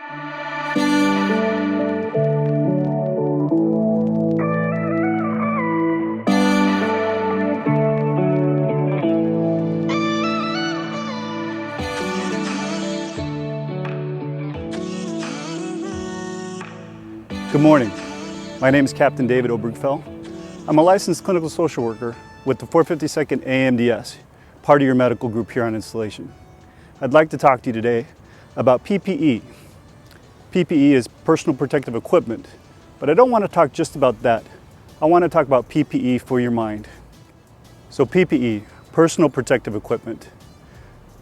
Good morning. My name is Captain David Obergfell. I'm a licensed clinical social worker with the 452nd AMDS, part of your medical group here on installation. I'd like to talk to you today about PPE. PPE is personal protective equipment, but I don't want to talk just about that. I want to talk about PPE for your mind. So PPE, personal protective equipment.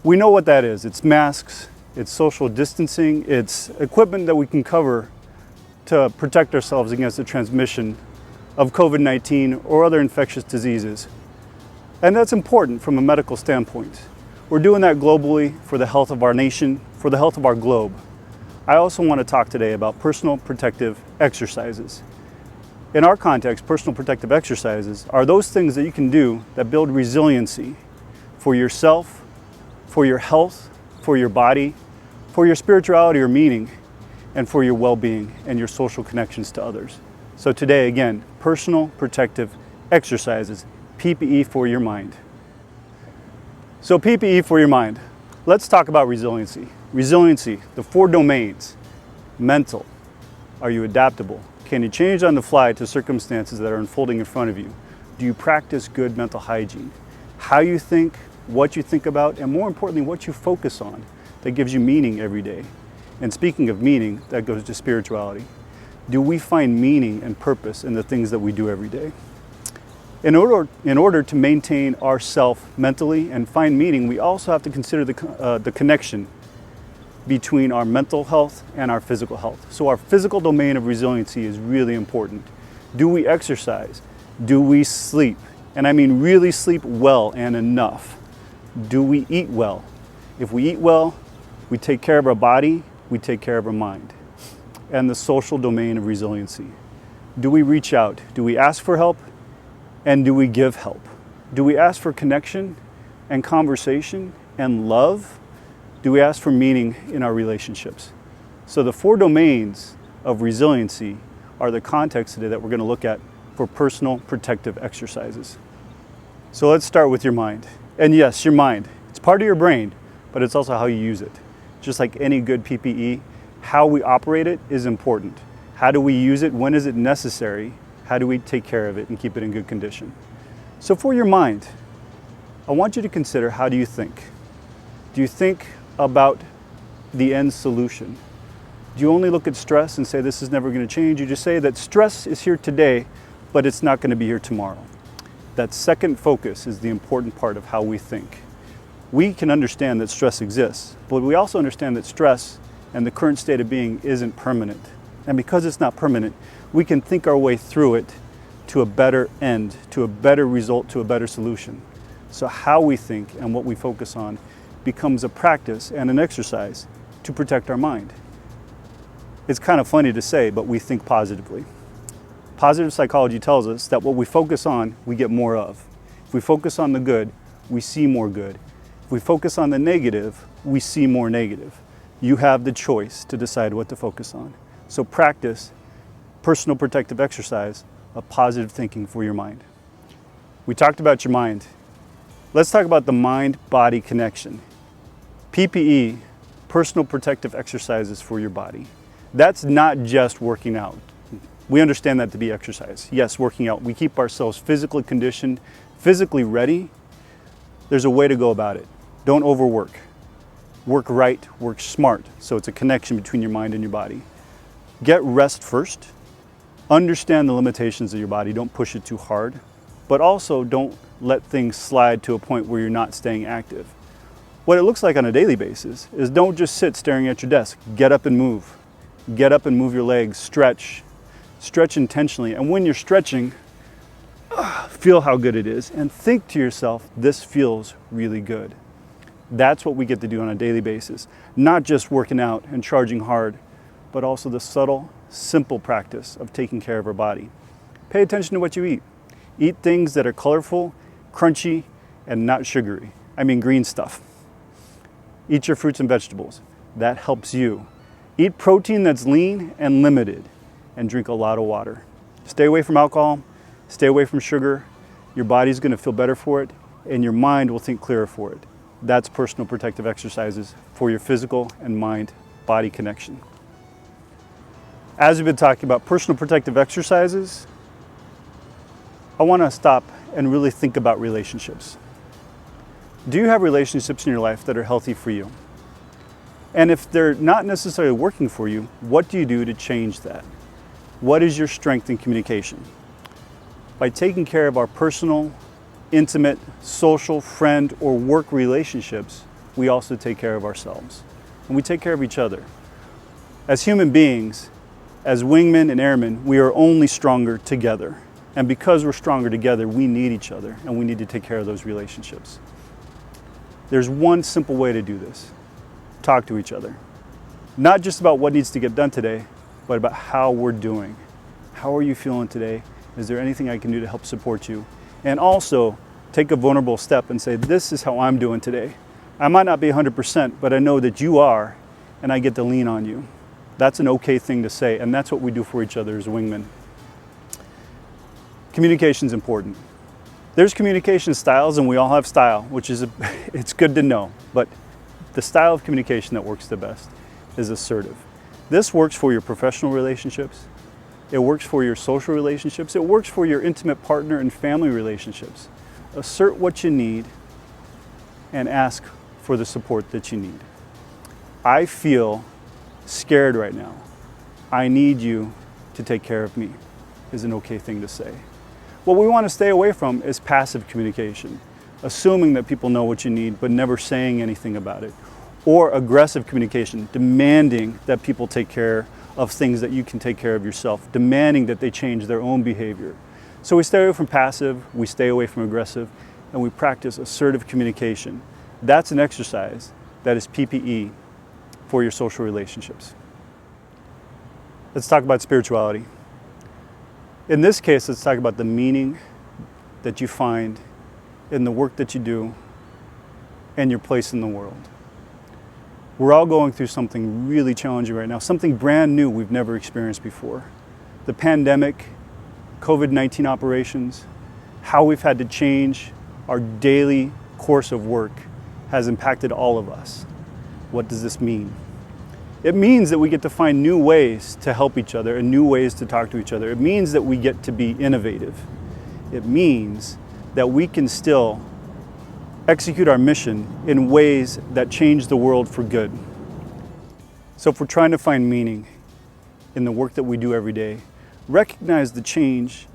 We know what that is. It's masks, it's social distancing, it's equipment that we can cover to protect ourselves against the transmission of COVID-19 or other infectious diseases. And that's important from a medical standpoint. We're doing that globally for the health of our nation, for the health of our globe. I also want to talk today about personal protective exercises. In our context, personal protective exercises are those things that you can do that build resiliency for yourself, for your health, for your body, for your spirituality or meaning, and for your well-being and your social connections to others. So today, again, personal protective exercises, PPE for your mind. So PPE for your mind. Let's talk about resiliency. Resiliency, the 4 domains. Mental. Are you adaptable? Can you change on the fly to circumstances that are unfolding in front of you? Do you practice good mental hygiene? How you think, what you think about, and more importantly, what you focus on that gives you meaning every day. And speaking of meaning, that goes to spirituality. Do we find meaning and purpose in the things that we do every day? In order to maintain ourself mentally and find meaning, we also have to consider the connection between our mental health and our physical health. So our physical domain of resiliency is really important. Do we exercise? Do we sleep? And I mean really sleep well and enough. Do we eat well? If we eat well, we take care of our body, we take care of our mind. And the social domain of resiliency. Do we reach out? Do we ask for help? And do we give help? Do we ask for connection and conversation and love? Do we ask for meaning in our relationships? So the 4 domains of resiliency are the context today that we're going to look at for personal protective exercises. So let's start with your mind. And yes, your mind. It's part of your brain, but it's also how you use it. Just like any good PPE, how we operate it is important. How do we use it? When is it necessary? How do we take care of it and keep it in good condition? So for your mind, I want you to consider, how do you think? Do you think about the end solution? Do you only look at stress and say this is never going to change? You just say that stress is here today, but it's not going to be here tomorrow. That second focus is the important part of how we think. We can understand that stress exists, but we also understand that stress and the current state of being isn't permanent. And because it's not permanent, we can think our way through it to a better end, to a better result, to a better solution. So how we think and what we focus on becomes a practice and an exercise to protect our mind. It's kind of funny to say, but we think positively. Positive psychology tells us that what we focus on, we get more of. If we focus on the good, we see more good. If we focus on the negative, we see more negative. You have the choice to decide what to focus on. So practice personal protective exercise of positive thinking for your mind. We talked about your mind. Let's talk about the mind-body connection. PPE, personal protective exercises for your body. That's not just working out. We understand that to be exercise. Yes, working out. We keep ourselves physically conditioned, physically ready. There's a way to go about it. Don't overwork. Work right, work smart. So it's a connection between your mind and your body. Get rest first. Understand the limitations of your body. Don't push it too hard. But also don't let things slide to a point where you're not staying active. What it looks like on a daily basis is don't just sit staring at your desk. Get up and move. Get up and move your legs. Stretch. Stretch intentionally. And when you're stretching, feel how good it is. And think to yourself, this feels really good. That's what we get to do on a daily basis. Not just working out and charging hard, but also the subtle, simple practice of taking care of our body. Pay attention to what you eat. Eat things that are colorful, crunchy, and not sugary. I mean green stuff. Eat your fruits and vegetables. That helps you. Eat protein that's lean and limited, and drink a lot of water. Stay away from alcohol, stay away from sugar. Your body's going to feel better for it, and your mind will think clearer for it. That's personal protective exercises for your physical and mind-body connection. As we've been talking about personal protective exercises, I want to stop and really think about relationships. Do you have relationships in your life that are healthy for you? And if they're not necessarily working for you, what do you do to change that? What is your strength in communication? By taking care of our personal, intimate, social, friend, or work relationships, we also take care of ourselves. And we take care of each other. As human beings, as wingmen and airmen, we are only stronger together. And because we're stronger together, we need each other, and we need to take care of those relationships. There's one simple way to do this. Talk to each other. Not just about what needs to get done today, but about how we're doing. How are you feeling today? Is there anything I can do to help support you? And also, take a vulnerable step and say, this is how I'm doing today. I might not be 100%, but I know that you are, and I get to lean on you. That's an okay thing to say, and that's what we do for each other as wingmen. Communication is important. There's communication styles, and we all have style, which is, it's good to know, but the style of communication that works the best is assertive. This works for your professional relationships, it works for your social relationships, it works for your intimate partner and family relationships. Assert what you need and ask for the support that you need. I feel scared right now. I need you to take care of me, is an okay thing to say. What we want to stay away from is passive communication, assuming that people know what you need but never saying anything about it. Or aggressive communication, demanding that people take care of things that you can take care of yourself, demanding that they change their own behavior. So we stay away from passive, we stay away from aggressive, and we practice assertive communication. That's an exercise that is PPE for your social relationships. Let's talk about spirituality. In this case, let's talk about the meaning that you find in the work that you do and your place in the world. We're all going through something really challenging right now, something brand new we've never experienced before. The pandemic, COVID-19 operations, how we've had to change our daily course of work has impacted all of us. What does this mean? It means that we get to find new ways to help each other and new ways to talk to each other. It means that we get to be innovative. It means that we can still execute our mission in ways that change the world for good. So if we're trying to find meaning in the work that we do every day, recognize the change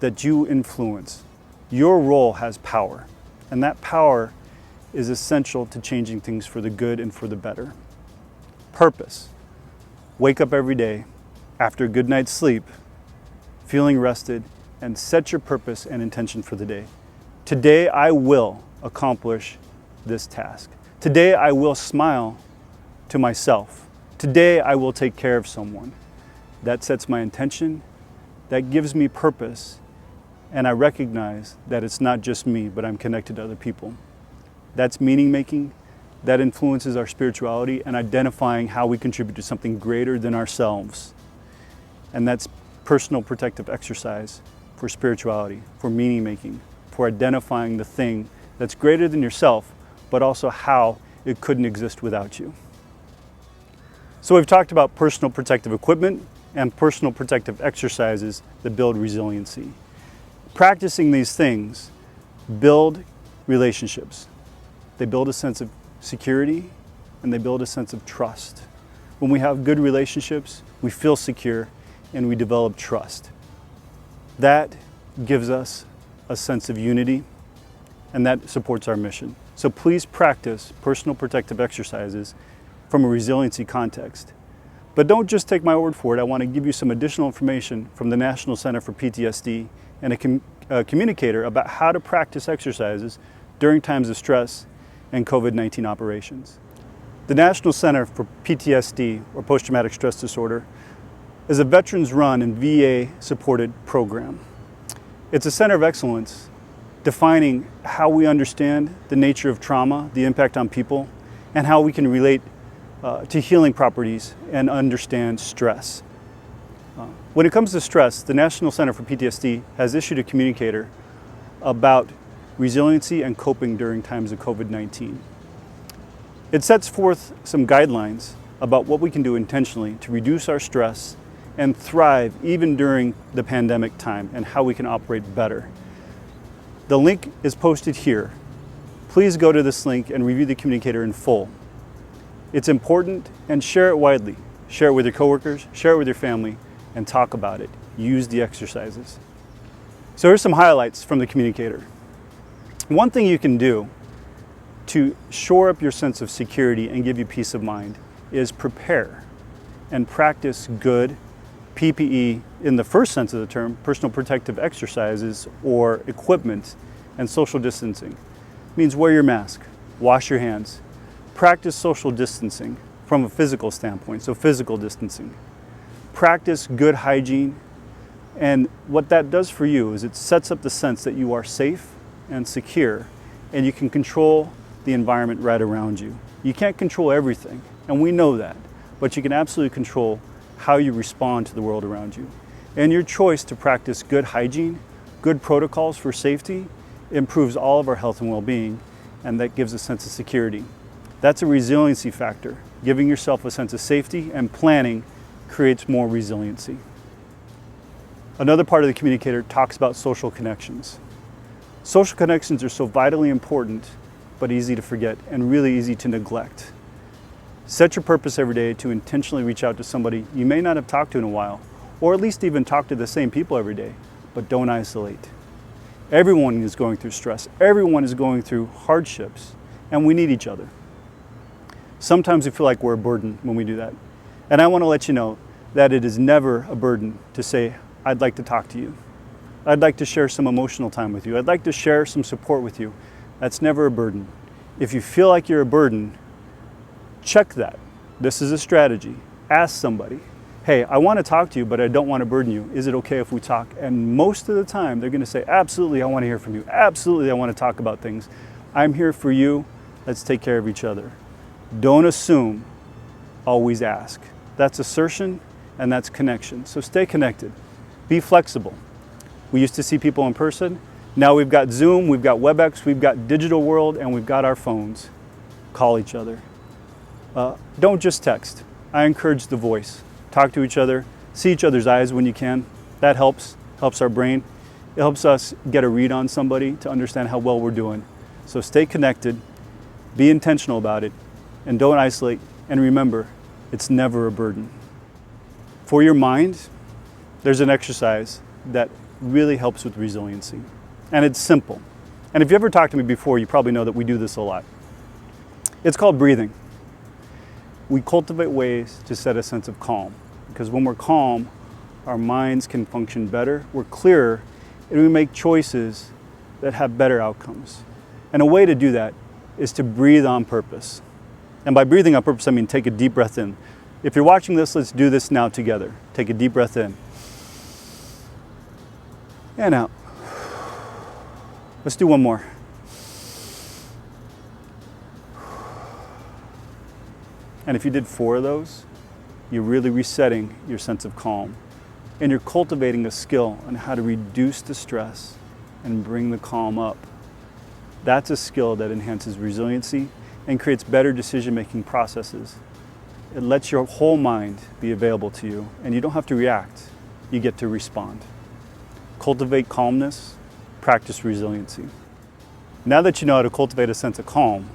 that you influence. Your role has power, and that power is essential to changing things for the good and for the better. Purpose. Wake up every day after a good night's sleep, feeling rested, and set your purpose and intention for the day. Today I will accomplish this task. Today I will smile to myself. Today I will take care of someone. That sets my intention, that gives me purpose, and I recognize that it's not just me, but I'm connected to other people. That's meaning making, that influences our spirituality and identifying how we contribute to something greater than ourselves. And that's personal protective exercise for spirituality, for meaning making, for identifying the thing that's greater than yourself, but also how it couldn't exist without you. So we've talked about personal protective equipment and personal protective exercises that build resiliency. Practicing these things build relationships. They build a sense of security and they build a sense of trust. When we have good relationships, we feel secure and we develop trust. That gives us a sense of unity, and that supports our mission. So please practice personal protective exercises from a resiliency context. But don't just take my word for it. I want to give you some additional information from the National Center for PTSD and a communicator about how to practice exercises during times of stress and COVID-19 operations. The National Center for PTSD, or Post-Traumatic Stress Disorder, is a veterans-run and VA-supported program. It's a center of excellence defining how we understand the nature of trauma, the impact on people, and how we can relate to healing properties and understand stress. When it comes to stress, the National Center for PTSD has issued a communicator about resiliency and coping during times of COVID-19. It sets forth some guidelines about what we can do intentionally to reduce our stress and thrive even during the pandemic time, and how we can operate better. The link is posted here. Please go to this link and review the communicator in full. It's important, and share it widely. Share it with your coworkers, share it with your family, and talk about it. Use the exercises. So here's some highlights from the communicator. One thing you can do to shore up your sense of security and give you peace of mind is prepare and practice good PPE, in the first sense of the term, personal protective exercises or equipment, and social distancing. It means wear your mask, wash your hands, practice social distancing from a physical standpoint, so physical distancing. Practice good hygiene, and what that does for you is it sets up the sense that you are safe and secure, and you can control the environment right around you. You can't control everything, and we know that, but you can absolutely control how you respond to the world around you. And your choice to practice good hygiene, good protocols for safety, improves all of our health and well-being, and that gives a sense of security. That's a resiliency factor. Giving yourself a sense of safety and planning creates more resiliency. Another part of the communicator talks about social connections. Social connections are so vitally important, but easy to forget and really easy to neglect. Set your purpose every day to intentionally reach out to somebody you may not have talked to in a while, or at least even talk to the same people every day, but don't isolate. Everyone is going through stress. Everyone is going through hardships, and we need each other. Sometimes we feel like we're a burden when we do that. And I want to let you know that it is never a burden to say, I'd like to talk to you. I'd like to share some emotional time with you. I'd like to share some support with you. That's never a burden. If you feel like you're a burden, check that. This is a strategy. Ask somebody, hey, I want to talk to you, but I don't want to burden you. Is it okay if we talk? And most of the time, they're going to say, absolutely, I want to hear from you. Absolutely, I want to talk about things. I'm here for you. Let's take care of each other. Don't assume, always ask. That's assertion, and that's connection. So stay connected. Be flexible. We used to see people in person. Now we've got Zoom, we've got WebEx, we've got digital world, and we've got our phones. Call each other. Don't just text. I encourage the voice. Talk to each other. See each other's eyes when you can. That helps our brain. It helps us get a read on somebody to understand how well we're doing. So stay connected, be intentional about it, and don't isolate. And remember, it's never a burden. For your mind, there's an exercise that really helps with resiliency. And it's simple. And if you ever talked to me before, you probably know that we do this a lot. It's called breathing. We cultivate ways to set a sense of calm, because when we're calm, our minds can function better, we're clearer, and we make choices that have better outcomes. And a way to do that is to breathe on purpose. And by breathing on purpose, I mean take a deep breath in. If you're watching this, let's do this now together. Take a deep breath in. And out. Let's do one more. And if you did 4 of those, you're really resetting your sense of calm. And you're cultivating a skill on how to reduce the stress and bring the calm up. That's a skill that enhances resiliency and creates better decision-making processes. It lets your whole mind be available to you, and you don't have to react, you get to respond. Cultivate calmness, practice resiliency. Now that you know how to cultivate a sense of calm,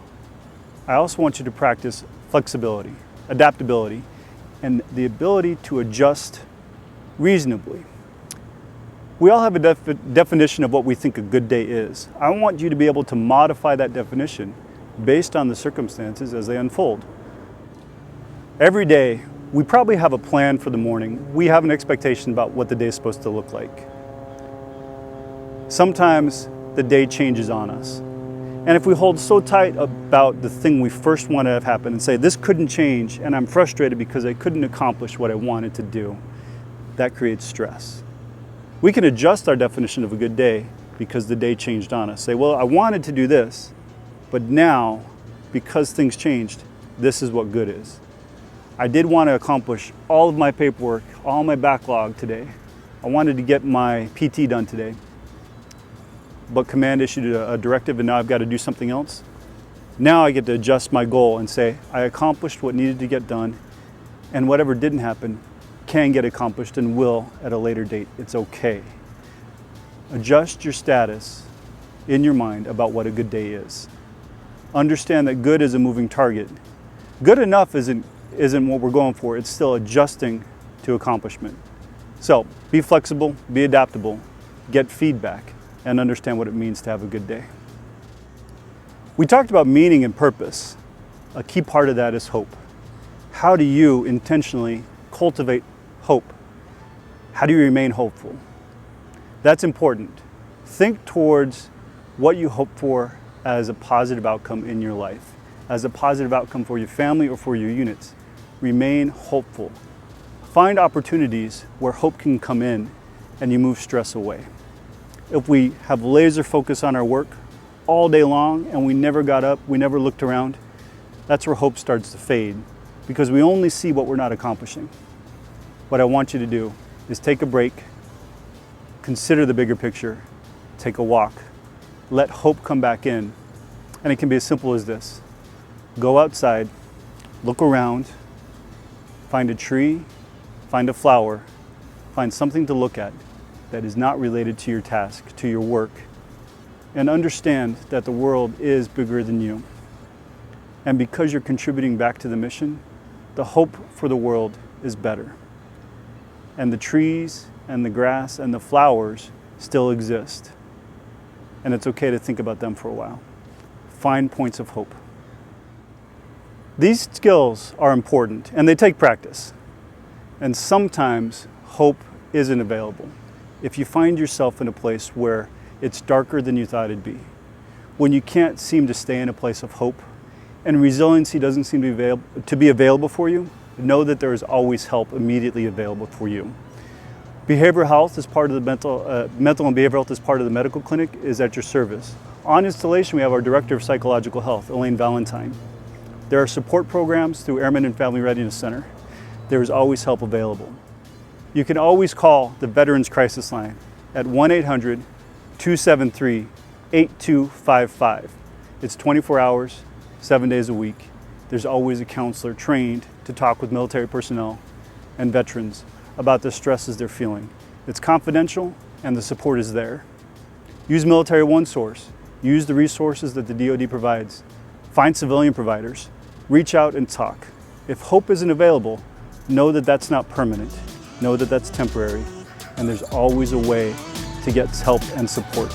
I also want you to practice flexibility, adaptability, and the ability to adjust reasonably. We all have a definition of what we think a good day is. I want you to be able to modify that definition based on the circumstances as they unfold. Every day, we probably have a plan for the morning. We have an expectation about what the day is supposed to look like. Sometimes the day changes on us. And if we hold so tight about the thing we first want to have happen and say, this couldn't change, and I'm frustrated because I couldn't accomplish what I wanted to do, that creates stress. We can adjust our definition of a good day because the day changed on us. Say, well, I wanted to do this, but now, because things changed, this is what good is. I did want to accomplish all of my paperwork, all my backlog today. I wanted to get my PT done today, but command issued a directive and now I've got to do something else. Now I get to adjust my goal and say, I accomplished what needed to get done, and whatever didn't happen can get accomplished and will at a later date. It's okay. Adjust your status in your mind about what a good day is. Understand that good is a moving target. Good enough isn't what we're going for. It's still adjusting to accomplishment. So be flexible, be adaptable, get feedback, and understand what it means to have a good day. We talked about meaning and purpose. A key part of that is hope. How do you intentionally cultivate hope? How do you remain hopeful? That's important. Think towards what you hope for as a positive outcome in your life, as a positive outcome for your family or for your units. Remain hopeful. Find opportunities where hope can come in and you move stress away. If we have laser focus on our work all day long and we never got up, we never looked around, that's where hope starts to fade because we only see what we're not accomplishing. What I want you to do is take a break, consider the bigger picture, take a walk, let hope come back in. And it can be as simple as this. Go outside, look around, find a tree, find a flower, find something to look at that is not related to your task, to your work, and understand that the world is bigger than you. And because you're contributing back to the mission, the hope for the world is better. And the trees and the grass and the flowers still exist. And it's okay to think about them for a while. Find points of hope. These skills are important and they take practice. And sometimes hope isn't available. If you find yourself in a place where it's darker than you thought it'd be, when you can't seem to stay in a place of hope, and resiliency doesn't seem to be available for you, know that there is always help immediately available for you. Behavioral health is part of the mental and behavioral health is part of the medical clinic is at your service. On installation, we have our Director of Psychological Health, Elaine Valentine. There are support programs through Airmen and Family Readiness Center. There is always help available. You can always call the Veterans Crisis Line at 1-800-273-8255. It's 24 hours, 7 days a week. There's always a counselor trained to talk with military personnel and veterans about the stresses they're feeling. It's confidential and the support is there. Use Military One Source. Use the resources that the DoD provides. Find civilian providers. Reach out and talk. If hope isn't available, know that that's not permanent. Know that that's temporary. And there's always a way to get help and support.